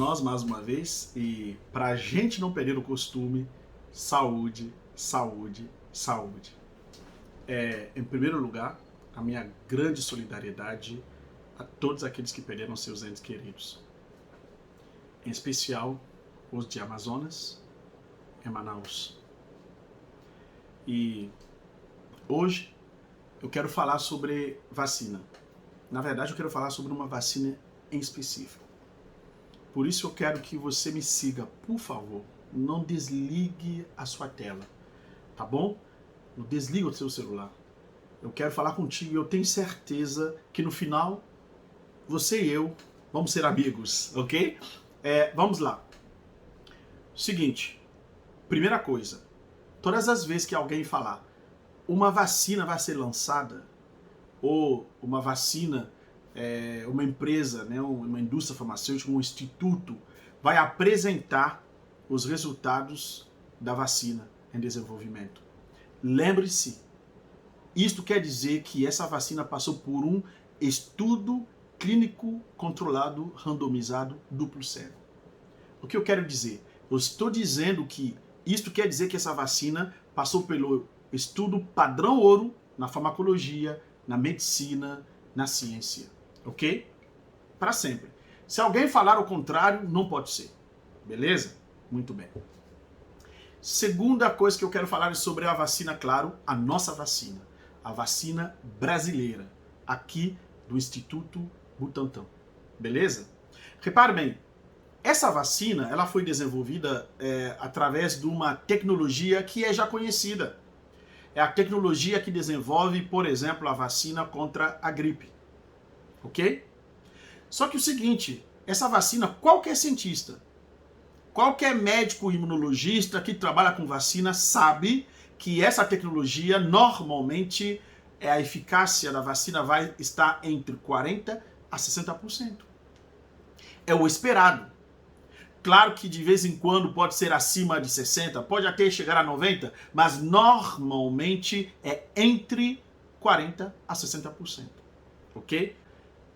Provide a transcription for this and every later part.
nós mais uma vez e para a gente não perder o costume, saúde, saúde, saúde. Em primeiro lugar, a minha grande solidariedade a todos aqueles que perderam seus entes queridos. Em especial, os de Amazonas, em Manaus. E hoje eu quero falar sobre vacina. Na verdade, eu quero falar sobre uma vacina em específico. Por isso eu quero que você me siga, por favor. Não desligue a sua tela, tá bom? Não desligue o seu celular. Eu quero falar contigo e eu tenho certeza que no final, você e eu vamos ser amigos, ok? Vamos lá. Seguinte, primeira coisa. Todas as vezes que alguém falar uma vacina vai ser lançada, ou uma vacina, uma empresa, né, uma indústria farmacêutica, um instituto, vai apresentar os resultados da vacina em desenvolvimento. Lembre-se, isto quer dizer que essa vacina passou por um estudo clínico controlado, randomizado, duplo cego. O que eu quero dizer? Eu estou dizendo que isto quer dizer que essa vacina passou pelo estudo padrão ouro na farmacologia, na medicina, na ciência. Ok? Para sempre. Se alguém falar o contrário, não pode ser. Beleza? Muito bem. Segunda coisa que eu quero falar é sobre a vacina, claro, a nossa vacina. A vacina brasileira, aqui do Instituto Butantan. Beleza? Repare bem, essa vacina ela foi desenvolvida através de uma tecnologia que é já conhecida. É a tecnologia que desenvolve, por exemplo, a vacina contra a gripe. Ok? Só que o seguinte, essa vacina, qualquer cientista, qualquer médico imunologista que trabalha com vacina sabe que essa tecnologia, normalmente, a eficácia da vacina vai estar entre 40% a 60%. É o esperado. Claro que de vez em quando pode ser acima de 60%, pode até chegar a 90%, mas normalmente é entre 40% a 60%. Ok?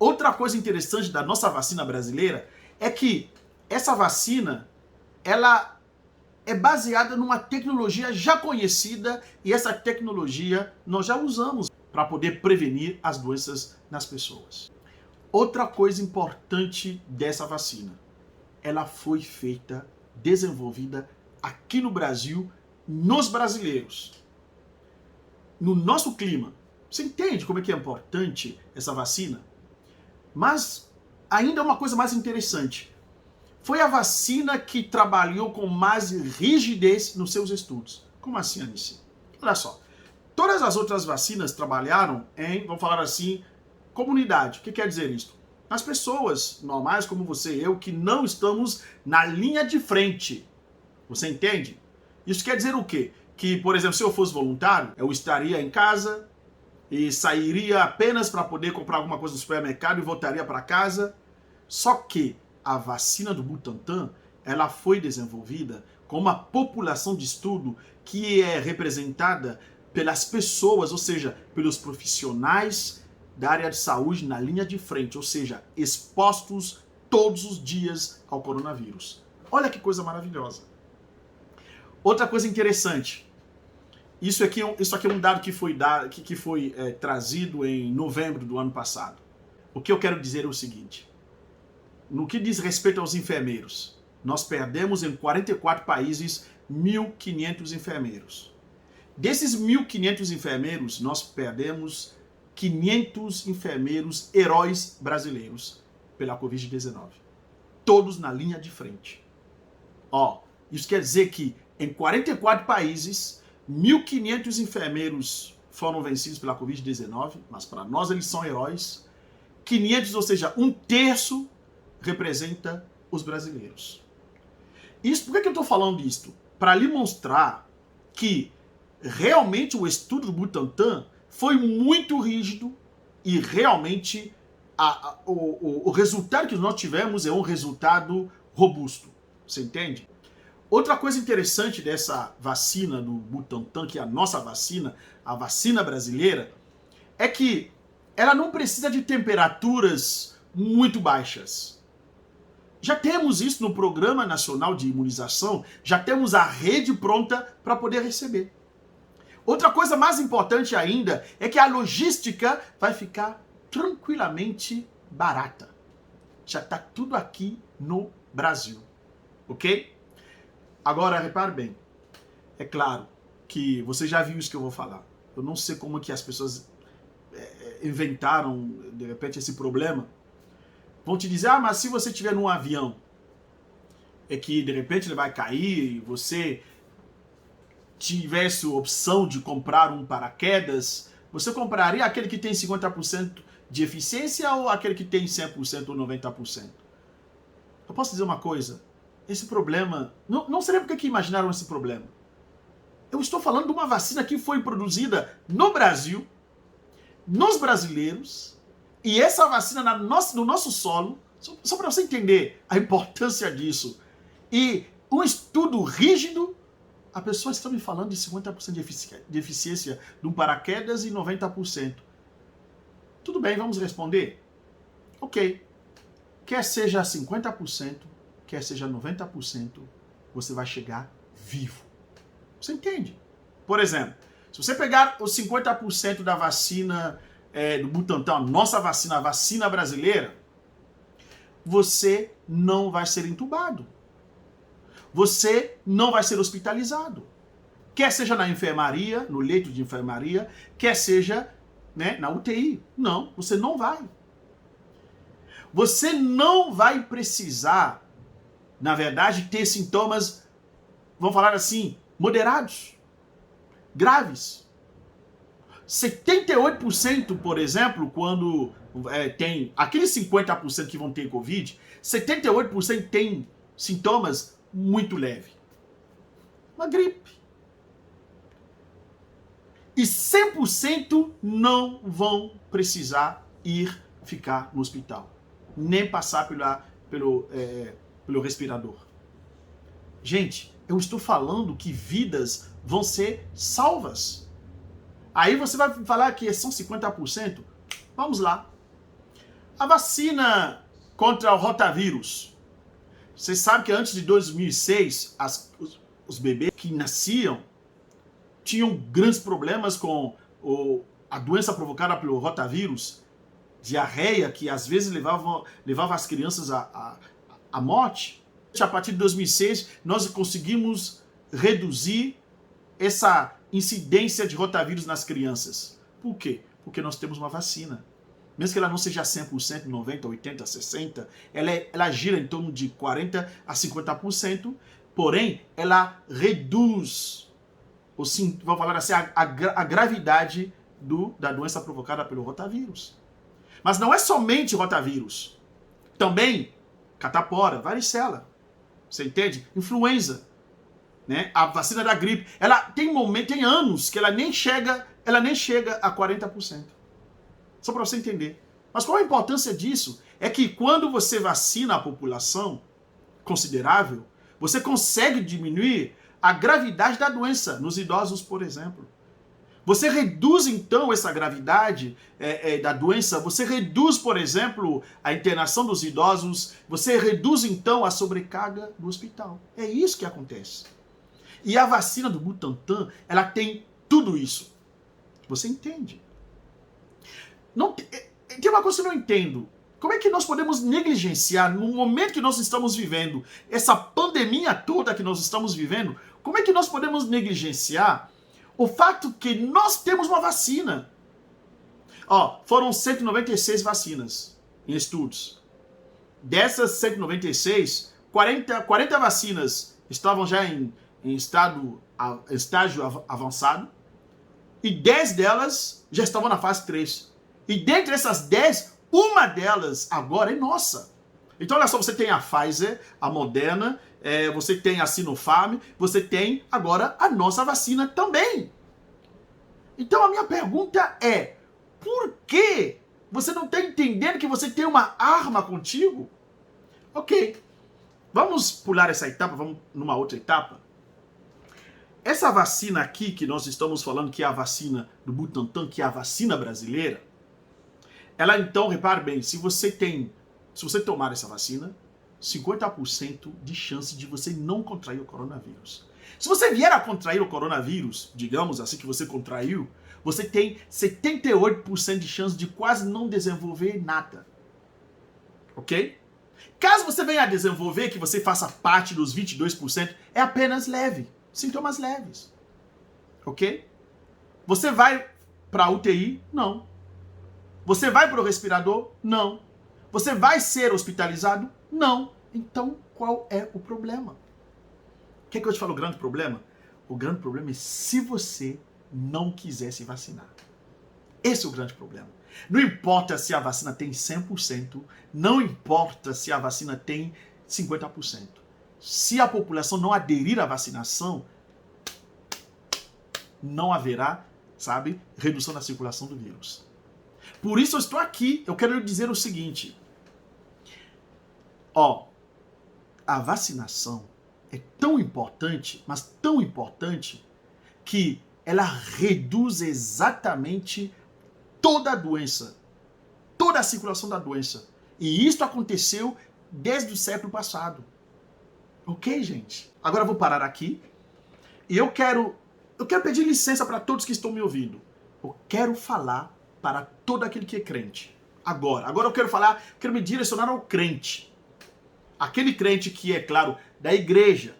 Outra coisa interessante da nossa vacina brasileira é que essa vacina, ela é baseada numa tecnologia já conhecida e essa tecnologia nós já usamos para poder prevenir as doenças nas pessoas. Outra coisa importante dessa vacina, ela foi feita, desenvolvida aqui no Brasil, nos brasileiros, no nosso clima. Você entende como é que é importante essa vacina? Mas ainda uma coisa mais interessante. Foi a vacina que trabalhou com mais rigidez nos seus estudos. Como assim, Anice? Olha só. Todas as outras vacinas trabalharam em, vamos falar assim, comunidade. O que quer dizer isso? As pessoas normais como você e eu que não estamos na linha de frente. Você entende? Isso quer dizer o quê? Que, por exemplo, se eu fosse voluntário, eu estaria em casa e sairia apenas para poder comprar alguma coisa no supermercado e voltaria para casa. Só que a vacina do Butantan, ela foi desenvolvida com uma população de estudo que é representada pelas pessoas, ou seja, pelos profissionais da área de saúde na linha de frente, ou seja, expostos todos os dias ao coronavírus. Olha que coisa maravilhosa. Outra coisa interessante, isso aqui é um dado que foi trazido em novembro do ano passado. O que eu quero dizer é o seguinte, no que diz respeito aos enfermeiros, nós perdemos em 44 países 1.500 enfermeiros. Desses 1.500 enfermeiros, nós perdemos 500 enfermeiros heróis brasileiros pela Covid-19. Todos na linha de frente. Isso quer dizer que em 44 países, 1.500 enfermeiros foram vencidos pela Covid-19, mas para nós eles são heróis. 500, ou seja, 1/3 representa os brasileiros. Por que eu estou falando disso? Para lhe mostrar que realmente o estudo do Butantan foi muito rígido e realmente o resultado que nós tivemos é um resultado robusto. Você entende? Outra coisa interessante dessa vacina do Butantan, que é a nossa vacina, a vacina brasileira, é que ela não precisa de temperaturas muito baixas. Já temos isso no Programa Nacional de Imunização, já temos a rede pronta para poder receber. Outra coisa mais importante ainda é que a logística vai ficar tranquilamente barata. Já está tudo aqui no Brasil, ok? Agora, repare bem, é claro que você já viu isso que eu vou falar. Eu não sei como que as pessoas inventaram, de repente, esse problema. Vão te dizer, ah, mas se você estiver num avião, é que de repente ele vai cair e você tivesse a opção de comprar um paraquedas, você compraria aquele que tem 50% de eficiência ou aquele que tem 100% ou 90%? Eu posso dizer uma coisa, esse problema, não sei por que imaginaram esse problema. Eu estou falando de uma vacina que foi produzida no Brasil, nos brasileiros, e essa vacina no nosso solo, só para você entender a importância disso, e um estudo rígido, a pessoa está me falando de 50% de eficiência de um paraquedas e 90%. Tudo bem, vamos responder? Ok. Quer seja 50%, quer seja 90%, você vai chegar vivo. Você entende? Por exemplo, se você pegar os 50% da vacina do Butantan, a nossa vacina, a vacina brasileira, você não vai ser entubado. Você não vai ser hospitalizado. Quer seja na enfermaria, no leito de enfermaria, quer seja, né, na UTI. Não, você não vai. Você não vai precisar, na verdade, ter sintomas, vamos falar assim, moderados, graves. 78%, por exemplo, quando tem aqueles 50% que vão ter Covid, 78% tem sintomas muito leves. Uma gripe. E 100% não vão precisar ficar no hospital. Nem passar pelo respirador. Gente, eu estou falando que vidas vão ser salvas. Aí você vai falar que são 50%? Vamos lá. A vacina contra o rotavírus. Você sabe que antes de 2006, os bebês que nasciam tinham grandes problemas com a doença provocada pelo rotavírus, diarreia, que às vezes levava as crianças à morte. A partir de 2006, nós conseguimos reduzir essa incidência de rotavírus nas crianças. Por quê? Porque nós temos uma vacina. Mesmo que ela não seja 100%, 90%, 80%, 60%, ela gira em torno de 40% a 50%, porém, ela reduz, vamos falar assim, a gravidade da doença provocada pelo rotavírus. Mas não é somente rotavírus. Também catapora, varicela. Você entende? Influenza. Né? A vacina da gripe, ela tem anos que ela nem chega a 40%. Só para você entender. Mas qual a importância disso? É que quando você vacina a população considerável, você consegue diminuir a gravidade da doença nos idosos, por exemplo. Você reduz então essa gravidade da doença, você reduz, por exemplo, a internação dos idosos, você reduz então a sobrecarga do hospital. É isso que acontece. E a vacina do Butantan, ela tem tudo isso. Você entende? Tem uma coisa que eu não entendo. Como é que nós podemos negligenciar, no momento que nós estamos vivendo, essa pandemia toda que nós estamos vivendo, como é que nós podemos negligenciar o fato que nós temos uma vacina? Foram 196 vacinas em estudos. Dessas 196, 40 vacinas estavam já em estágio avançado, e 10 delas já estavam na fase 3. E dentre essas 10, uma delas agora é nossa. Então olha só, você tem a Pfizer, a Moderna, você tem a Sinopharm, você tem agora a nossa vacina também. Então a minha pergunta é, por que você não está entendendo que você tem uma arma contigo? Ok, vamos pular essa etapa, vamos numa outra etapa. Essa vacina aqui que nós estamos falando, que é a vacina do Butantan, que é a vacina brasileira, ela então, repare bem, se você tomar essa vacina, 50% de chance de você não contrair o coronavírus. Se você vier a contrair o coronavírus, digamos assim que você contraiu, você tem 78% de chance de quase não desenvolver nada. Ok? Caso você venha a desenvolver, que você faça parte dos 22%, é apenas leve. Sintomas leves. Ok? Você vai para a UTI? Não. Você vai para o respirador? Não. Você vai ser hospitalizado? Não. Então, qual é o problema? Quer que eu te fale o grande problema? O grande problema é se você não quiser se vacinar. Esse é o grande problema. Não importa se a vacina tem 100%, não importa se a vacina tem 50%. Se a população não aderir à vacinação, não haverá, sabe, redução da circulação do vírus. Por isso eu estou aqui, eu quero lhe dizer o seguinte. A vacinação é tão importante, mas tão importante, que ela reduz exatamente toda a doença, toda a circulação da doença. E isso aconteceu desde o século passado. Ok, gente? Agora eu vou parar aqui e eu quero pedir licença para todos que estão me ouvindo. Eu quero falar para todo aquele que é crente. Agora eu quero me direcionar ao crente. Aquele crente que é, claro, da igreja,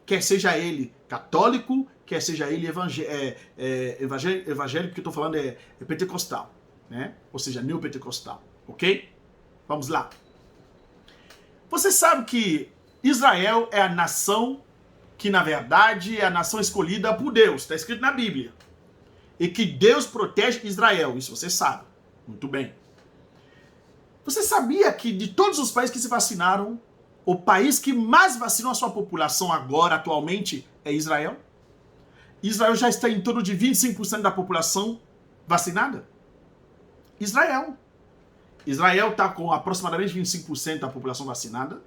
quer seja ele católico, quer seja ele evangélico, que eu estou falando é pentecostal, né? Ou seja, neopentecostal, ok? Vamos lá. Você sabe que Israel é a nação que, na verdade, é a nação escolhida por Deus. Está escrito na Bíblia. E que Deus protege Israel. Isso você sabe. Muito bem. Você sabia que de todos os países que se vacinaram, o país que mais vacinou a sua população agora, atualmente, é Israel? Israel já está em torno de 25% da população vacinada. Israel está com aproximadamente 25% da população vacinada.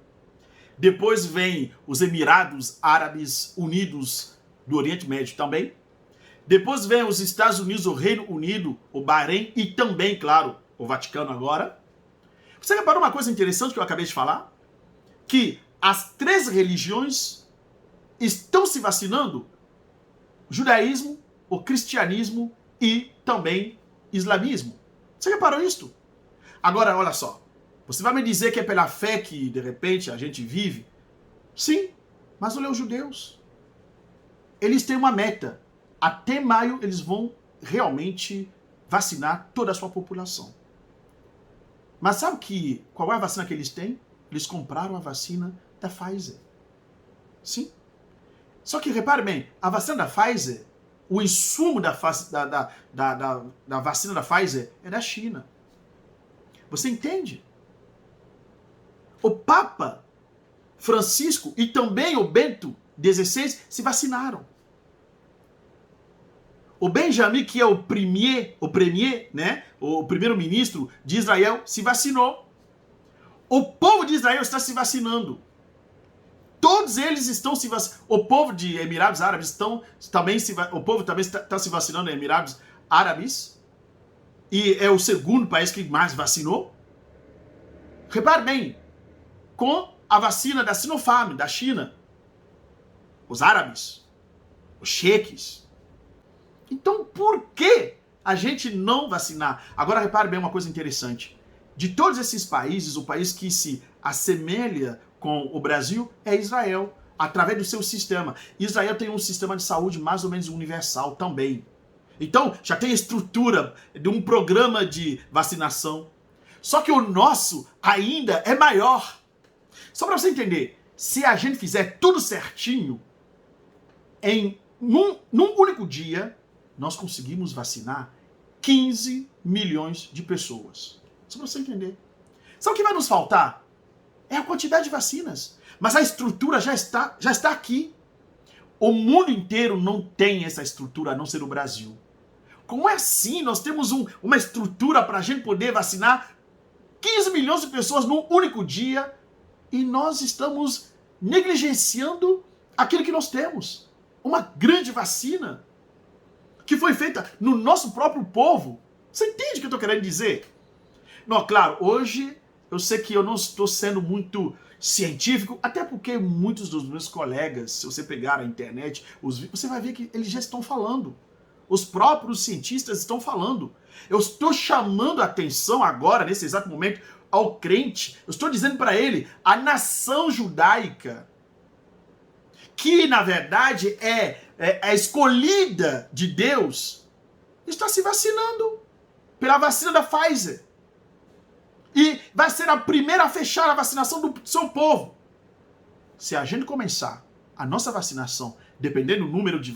Depois vem os Emirados Árabes Unidos do Oriente Médio também. Depois vem os Estados Unidos, o Reino Unido, o Bahrein e também, claro, o Vaticano agora. Você reparou uma coisa interessante que eu acabei de falar? Que as 3 religiões estão se vacinando: o judaísmo, o cristianismo e também islamismo. Você reparou isso? Agora, olha só. Você vai me dizer que é pela fé que, de repente, a gente vive? Sim, mas olha os judeus. Eles têm uma meta. Até maio, eles vão realmente vacinar toda a sua população. Mas sabe qual é a vacina que eles têm? Eles compraram a vacina da Pfizer. Sim. Só que, repare bem, a vacina da Pfizer, o insumo da vacina da Pfizer é da China. Você entende? O Papa Francisco e também o Bento XVI se vacinaram. O Benjamin, que é o premier, né, o primeiro-ministro de Israel, se vacinou. O povo de Israel está se vacinando. Todos eles estão se vacinando. O povo de Emirados Árabes também está se vacinando em Emirados Árabes. E é o segundo país que mais vacinou. Repare bem, com a vacina da Sinopharm, da China. Os árabes, os cheques. Então, por que a gente não vacinar? Agora, repare bem uma coisa interessante. De todos esses países, o país que se assemelha com o Brasil é Israel, através do seu sistema. Israel tem um sistema de saúde mais ou menos universal também. Então, já tem a estrutura de um programa de vacinação. Só que o nosso ainda é maior. Só para você entender, se a gente fizer tudo certinho, num único dia, nós conseguimos vacinar 15 milhões de pessoas. Só para você entender. Sabe o que vai nos faltar? É a quantidade de vacinas. Mas a estrutura já está aqui. O mundo inteiro não tem essa estrutura, a não ser o Brasil. Como é assim? Nós temos uma estrutura para a gente poder vacinar 15 milhões de pessoas num único dia e nós estamos negligenciando aquilo que nós temos. Uma grande vacina que foi feita no nosso próprio povo. Você entende o que eu estou querendo dizer? Não, claro, hoje eu sei que eu não estou sendo muito científico, até porque muitos dos meus colegas, se você pegar a internet, você vai ver que eles já estão falando. Os próprios cientistas estão falando. Eu estou chamando a atenção agora, nesse exato momento, ao crente. Eu estou dizendo para ele, a nação judaica, que na verdade é a escolhida de Deus, está se vacinando pela vacina da Pfizer. E vai ser a primeira a fechar a vacinação do seu povo. Se a gente começar a nossa vacinação, dependendo do número de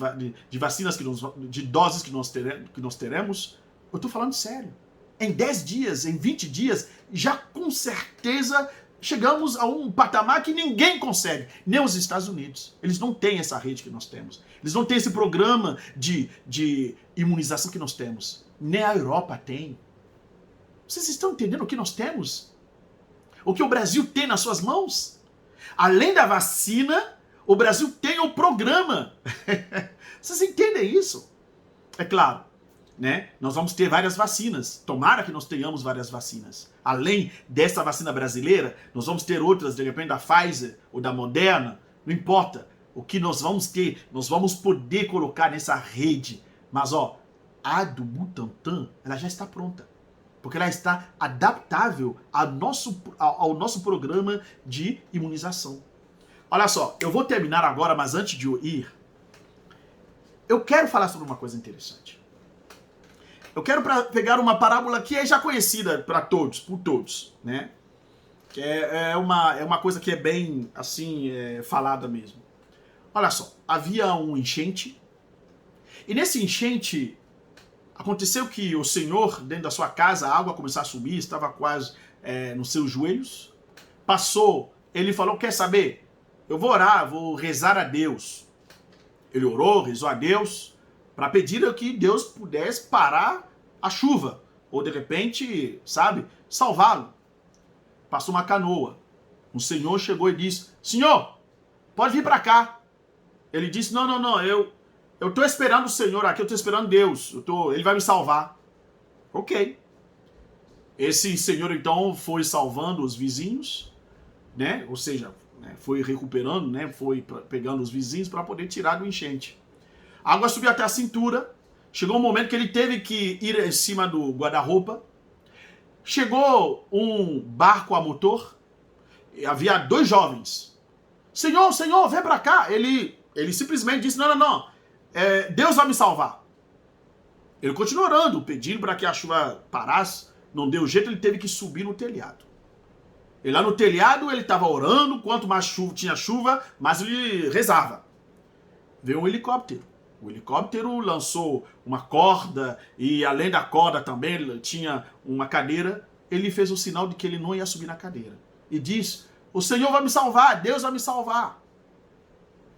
vacinas, de doses que nós teremos, eu estou falando sério. Em 10 dias, em 20 dias, já com certeza chegamos a um patamar que ninguém consegue. Nem os Estados Unidos. Eles não têm essa rede que nós temos. Eles não têm esse programa de imunização que nós temos. Nem a Europa tem. Vocês estão entendendo o que nós temos? O que o Brasil tem nas suas mãos? Além da vacina, o Brasil tem o programa. Vocês entendem isso? É claro, né? Nós vamos ter várias vacinas. Tomara que nós tenhamos várias vacinas. Além dessa vacina brasileira, nós vamos ter outras, de repente da Pfizer ou da Moderna. Não importa. O que nós vamos ter, nós vamos poder colocar nessa rede. Mas, ó, a do Butantan, ela já está pronta. Porque ela está adaptável ao nosso programa de imunização. Olha só, eu vou terminar agora, mas antes de eu ir, eu quero falar sobre uma coisa interessante. Eu quero pegar uma parábola que é já conhecida para todos, por todos, né? Que é uma coisa que é bem, assim, falada mesmo. Olha só, havia um enchente, e nesse enchente aconteceu que o Senhor, dentro da sua casa, a água começou a subir, estava quase nos seus joelhos. Passou, ele falou, quer saber? Eu vou orar, vou rezar a Deus. Ele orou, rezou a Deus, para pedir que Deus pudesse parar a chuva. Ou de repente, sabe, salvá-lo. Passou uma canoa. O Senhor chegou e disse, Senhor, pode vir para cá. Ele disse, não, eu estou esperando o Senhor aqui, eu estou esperando Deus, ele vai me salvar. Ok. Esse Senhor então foi salvando os vizinhos, né? Ou seja, foi recuperando, né? Foi pegando os vizinhos para poder tirar do enchente. A água subiu até a cintura, chegou um momento que ele teve que ir em cima do guarda-roupa. Chegou um barco a motor, e havia 2 jovens. Senhor, vem para cá. Ele simplesmente disse, não. Deus vai me salvar. Ele continuou orando, pedindo para que a chuva parasse. Não deu jeito, ele teve que subir no telhado. E lá no telhado ele estava orando, quanto mais tinha chuva, mais ele rezava. Veio um helicóptero. O helicóptero lançou uma corda e além da corda também tinha uma cadeira. Ele fez o sinal de que ele não ia subir na cadeira. E disse, o Senhor vai me salvar, Deus vai me salvar.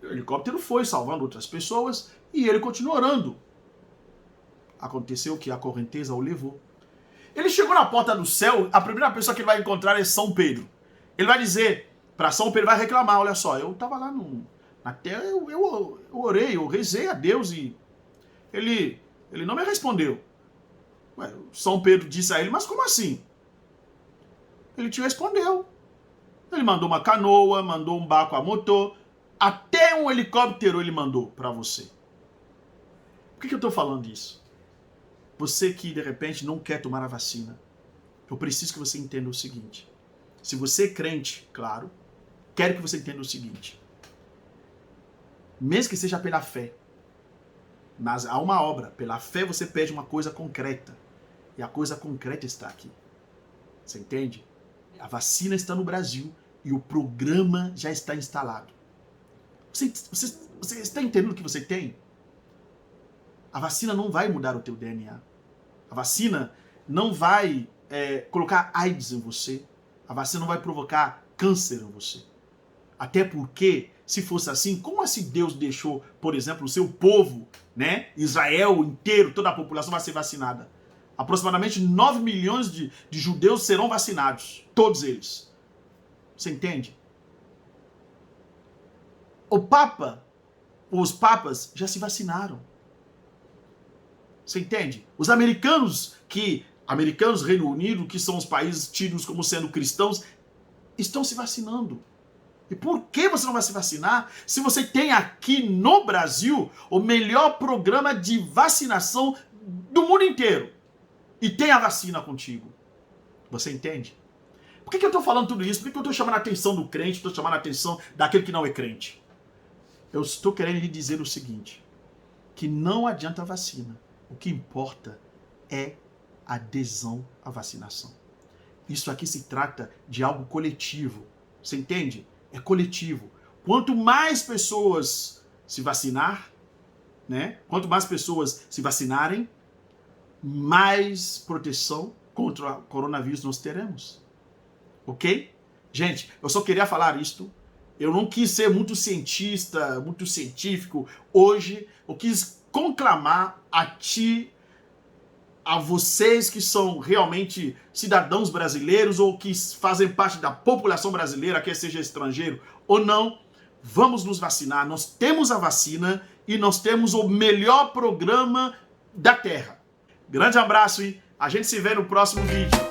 O helicóptero foi salvando outras pessoas e ele continuou orando. Aconteceu que a correnteza o levou. Ele chegou na porta do céu, a primeira pessoa que ele vai encontrar é São Pedro. Ele vai dizer para São Pedro, vai reclamar, olha só, eu estava lá na terra, eu orei, eu rezei a Deus e ele não me respondeu. Ué, São Pedro disse a ele, mas como assim? Ele te respondeu. Ele mandou uma canoa, mandou um barco a motor, até um helicóptero ele mandou para você. Por que eu estou falando isso? Você que de repente não quer tomar a vacina, eu preciso que você entenda o seguinte. Se você é crente, claro, quero que você entenda o seguinte. Mesmo que seja pela fé, mas há uma obra. Pela fé você pede uma coisa concreta. E a coisa concreta está aqui. Você entende? A vacina está no Brasil e o programa já está instalado. Você está entendendo o que você tem? A vacina não vai mudar o teu DNA. A vacina não vai colocar AIDS em você. A vacina não vai provocar câncer em você. Até porque, se fosse assim, como assim Deus deixou, por exemplo, o seu povo, né, Israel inteiro, toda a população vai ser vacinada? Aproximadamente 9 milhões de judeus serão vacinados. Todos eles. Você entende? Os papas já se vacinaram. Você entende? Os americanos, Reino Unido, que são os países tidos como sendo cristãos, estão se vacinando. E por que você não vai se vacinar se você tem aqui no Brasil o melhor programa de vacinação do mundo inteiro? E tem a vacina contigo. Você entende? Por que eu estou falando tudo isso? Por que eu estou chamando a atenção do crente, estou chamando a atenção daquele que não é crente? Eu estou querendo lhe dizer o seguinte, que não adianta a vacina. O que importa é a adesão à vacinação. Isso aqui se trata de algo coletivo. Você entende? É coletivo. Quanto mais pessoas se vacinar, né? Quanto mais pessoas se vacinarem, mais proteção contra o coronavírus nós teremos. Ok? Gente, eu só queria falar isto. Eu não quis ser muito cientista, muito científico. Hoje, eu quis conclamar a ti, a vocês que são realmente cidadãos brasileiros ou que fazem parte da população brasileira, quer seja estrangeiro ou não, vamos nos vacinar. Nós temos a vacina e nós temos o melhor programa da Terra. Grande abraço e a gente se vê no próximo vídeo.